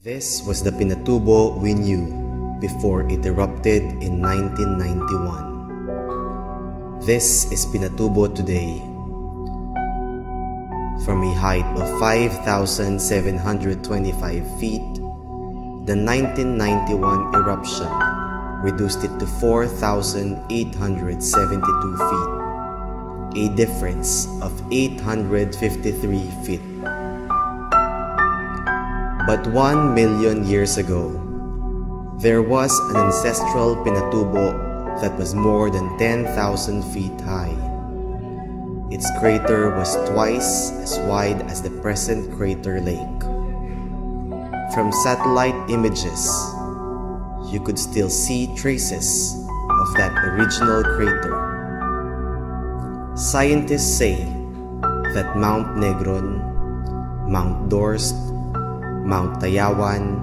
This was the Pinatubo we knew before it erupted in 1991. This is Pinatubo today. From a height of 5,725 feet, the 1991 eruption reduced it to 4,872 feet, a difference of 853 feet. But 1 million years ago, there was an ancestral Pinatubo that was more than 10,000 feet high. Its crater was twice as wide as the present crater lake. From satellite images, you could still see traces of that original crater. Scientists say that Mount Negron, Mount Dorst, Mount Tayawan,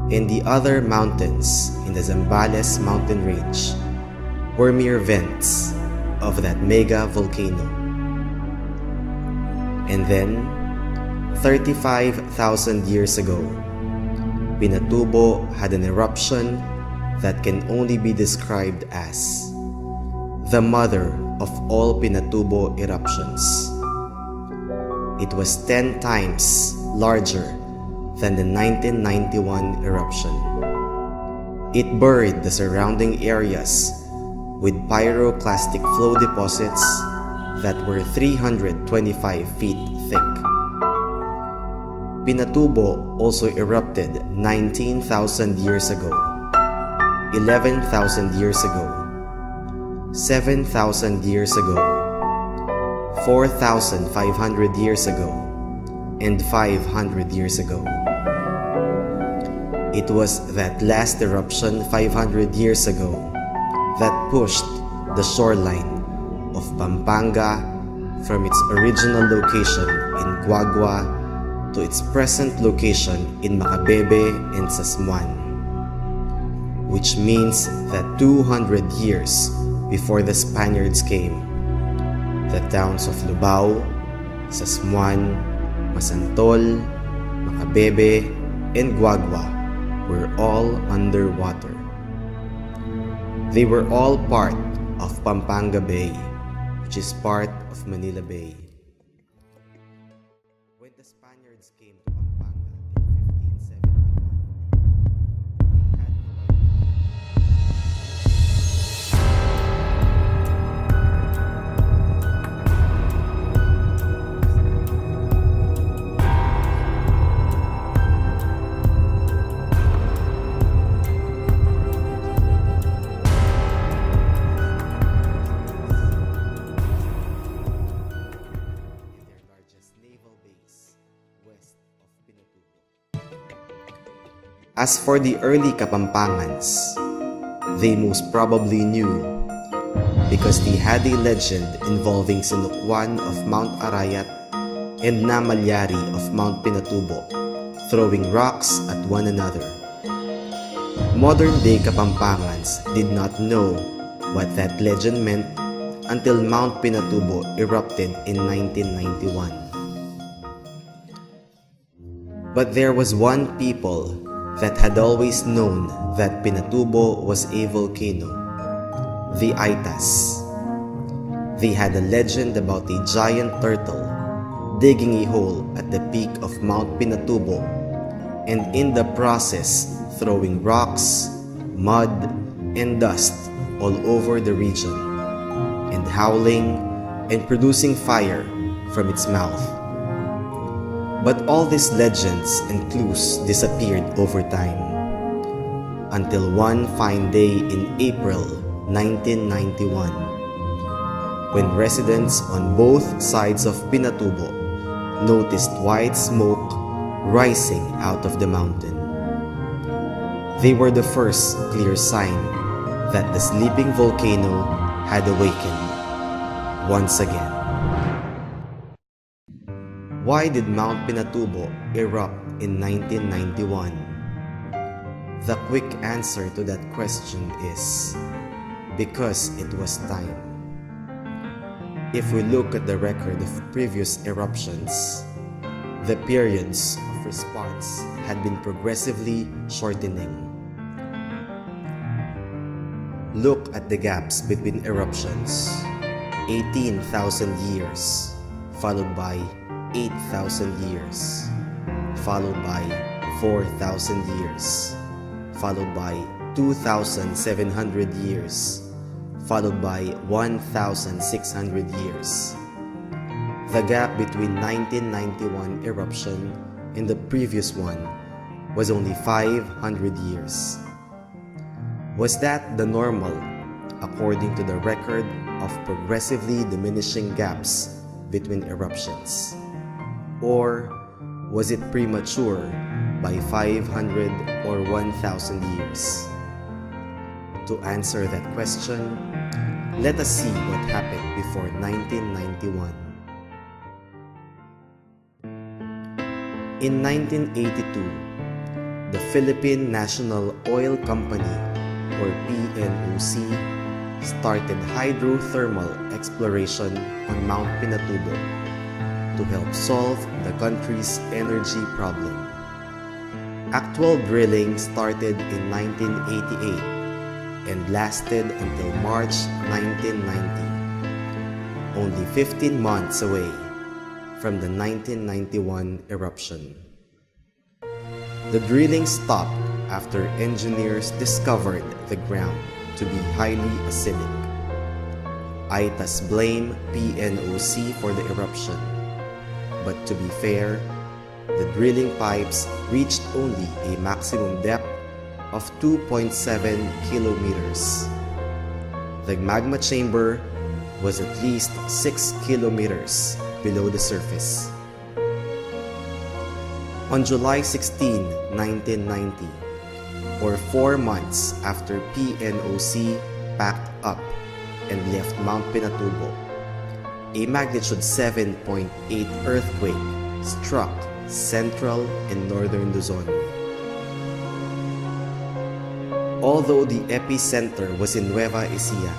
and the other mountains in the Zambales mountain range were mere vents of that mega volcano. And then, 35,000 years ago, Pinatubo had an eruption that can only be described as the mother of all Pinatubo eruptions. It was 10 times larger than the 1991 eruption. It buried the surrounding areas with pyroclastic flow deposits that were 325 feet thick. Pinatubo also erupted 19,000 years ago, 11,000 years ago, 7,000 years ago, 4,500 years ago, and 500 years ago. It was that last eruption 500 years ago that pushed the shoreline of Pampanga from its original location in Guagua to its present location in Macabebe and Sasmuan, which means that 200 years before the Spaniards came, the towns of Lubao, Sasmuan, Masantol, Macabebe, and Guagua were all underwater. They were all part of Pampanga Bay, which is part of Manila Bay. When the Spaniards came to Pampanga in 1571, they had As for the early Kapampangans, they most probably knew because they had a legend involving Sinukwan of Mount Arayat and Namalyari of Mount Pinatubo throwing rocks at one another. Modern-day Kapampangans did not know what that legend meant until Mount Pinatubo erupted in 1991. But there was one people that had always known that Pinatubo was a volcano, the Aitas. They had a legend about a giant turtle digging a hole at the peak of Mount Pinatubo and in the process throwing rocks, mud, and dust all over the region, and howling and producing fire from its mouth. But all these legends and clues disappeared over time, until one fine day in April 1991, when residents on both sides of Pinatubo noticed white smoke rising out of the mountain. They were the first clear sign that the sleeping volcano had awakened once again. Why did Mount Pinatubo erupt in 1991? The quick answer to that question is because it was time. If we look at the record of previous eruptions, The periods of response had been progressively shortening. Look at the gaps between eruptions. 18,000 years, followed by 8,000 years, followed by 4,000 years, followed by 2,700 years, followed by 1,600 years. The gap between 1991 eruption and the previous one was only 500 years. Was that the normal, according to the record of progressively diminishing gaps between eruptions? Or was it premature by 500 or 1,000 years? To answer that question, let us see what happened before 1991. In 1982, the Philippine National Oil Company, or PNOC, started hydrothermal exploration on Mount Pinatubo to help solve the country's energy problem. Actual drilling started in 1988 and lasted until March 1990, only 15 months away from the 1991 eruption. The drilling stopped after engineers discovered the ground to be highly acidic. ITAS blamed PNOC for the eruption, but to be fair, the drilling pipes reached only a maximum depth of 2.7 kilometers. The magma chamber was at least 6 kilometers below the surface. On July 16, 1990, or 4 months after PNOC packed up and left Mount Pinatubo, a magnitude 7.8 earthquake struck central and northern Luzon. Although the epicenter was in Nueva Ecija,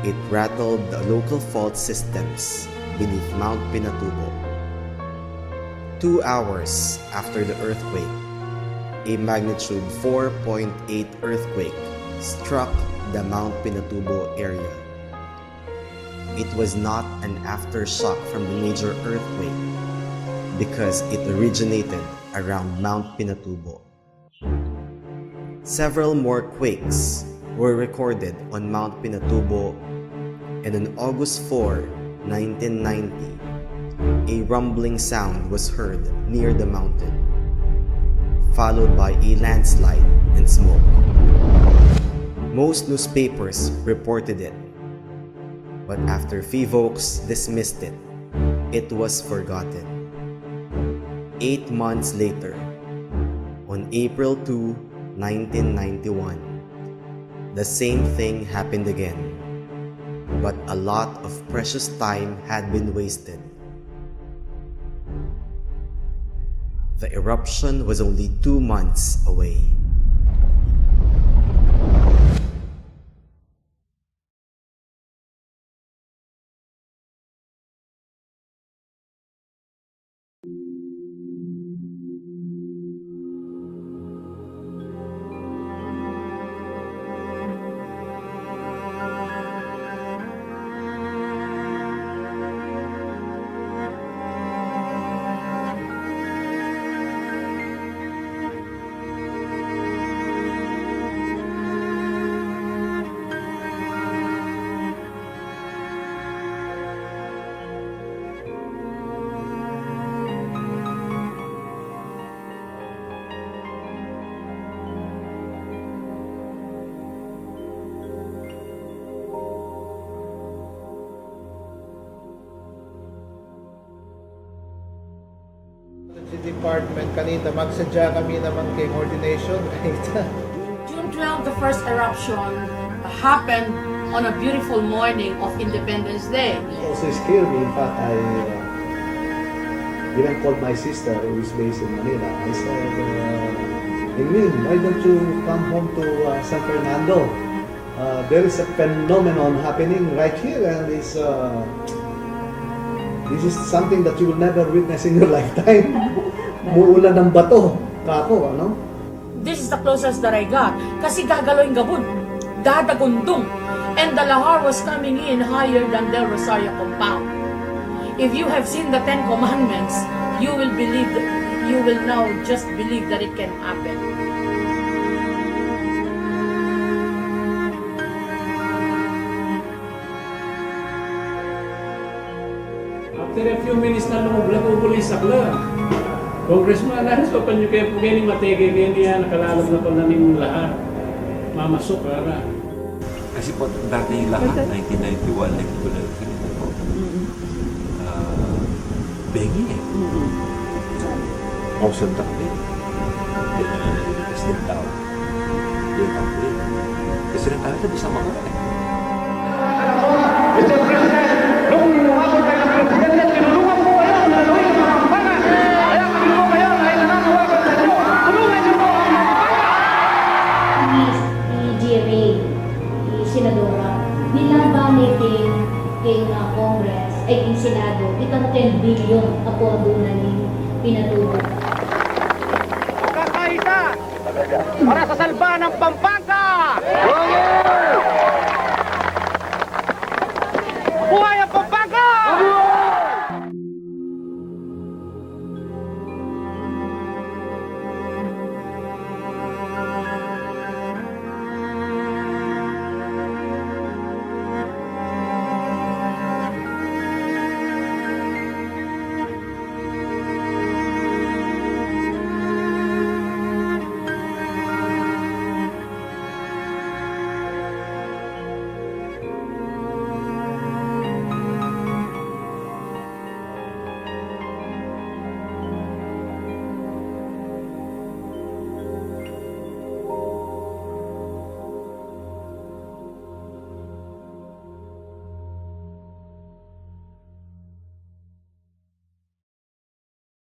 it rattled the local fault systems beneath Mount Pinatubo. 2 hours after the earthquake, a magnitude 4.8 earthquake struck the Mount Pinatubo area. It was not an aftershock from the major earthquake because it originated around Mount Pinatubo. Several more quakes were recorded on Mount Pinatubo, and on August 4, 1990, a rumbling sound was heard near the mountain, followed by a landslide and smoke. Most newspapers reported it, but after FIVOX dismissed it, it was forgotten. 8 months later, on April 2, 1991, the same thing happened again, but a lot of precious time had been wasted. The eruption was only 2 months away. Department kanina, magsadya kami naman kay coordination. June 12, the first eruption happened on a beautiful morning of Independence Day. It also scared me. In fact, I even called my sister who is based in Manila. I said, Emil, why don't you come home to San Fernando? There is a phenomenon happening right here, and it's This is something that you will never witness in your lifetime. Muulan ng bato, kako, ano? This is the closest that I got. Kasi gagaloy gabon, dadagundong. And the lahar was coming in higher than Del Rosario compound. If you have seen the 10 Commandments, you will believe that, you will now just believe that it can happen. After a few minutes na lumubla-ubuli sa klan. Congressman, so panyo kayo po gani matege gani yan, nakalalab na pala ning lahat. Mamasok para. Kasi po dati yung lahat, 1991, nagtuloy ko. Bengi eh. Awesome takbi. Kasi tao. Yung takbi. Kasi rin tayo bisa makakaya. Mr. President, nung umabot kayo ng Presidente, tinulungan po kayo na naluwi sa mga kampanan. Kaya kami po kayo ay nananawagan sa inyo. Tulungan niyo po ang mga kampanan. GMA, Senadora, nilabanin king Congress, ay king Senado, itang 10 billion ako na ni pinatubo. Kakaisa para sa salba ng Pampanga!